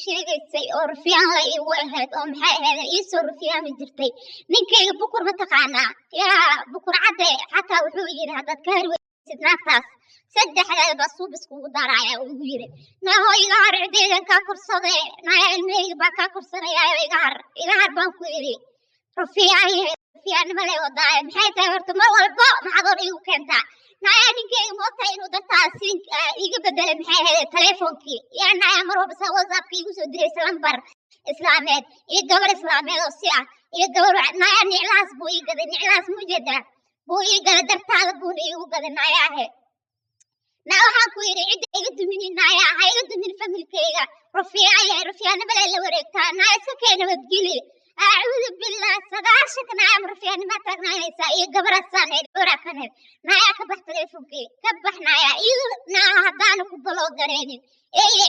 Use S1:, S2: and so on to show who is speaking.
S1: sheegaysay oo rufiyaan la ii wahayd oo maxay ahayd ii soo rufiyaan jirtay ninkayga bukur ma taqaanaa yaa bukur cadde xataa wuxuu yiri haddaad ka harweysid naagtaas saddexdeeda baa suub iskugu daraya uu yiri naaho iga har cideedan kaa korsade naa ilmahayga baa kaa korsanaya iga har baan ku yiri rufiyaan male wadaay maxay tahay horta mar walbo maxaad igu keentaa naa ninkayga moota inuu dartaas iga bedelay maxay ahayd telefonkii yaa naa mar walba whatsappka igu soo diraysa lambar islaameed iyo gabar islaameed oo si ah iyo gabar naa niclaas buu ii gaday niclaas mujeda buu ii gaday dartaada buu iigu gaday naayahe naa waxaan ku yiri cid iga duminin naaya ha iga dumin familkayga rufiyaan male la wareegtaa naa iska keenay wadgili أعوذ بالله سداشك نعم رفياني ما تغنيسا إيه قبر السنة دورا كنب نايا كبح تليفونكي كبح نايا إيه نا هدانو كبلو قريني إيه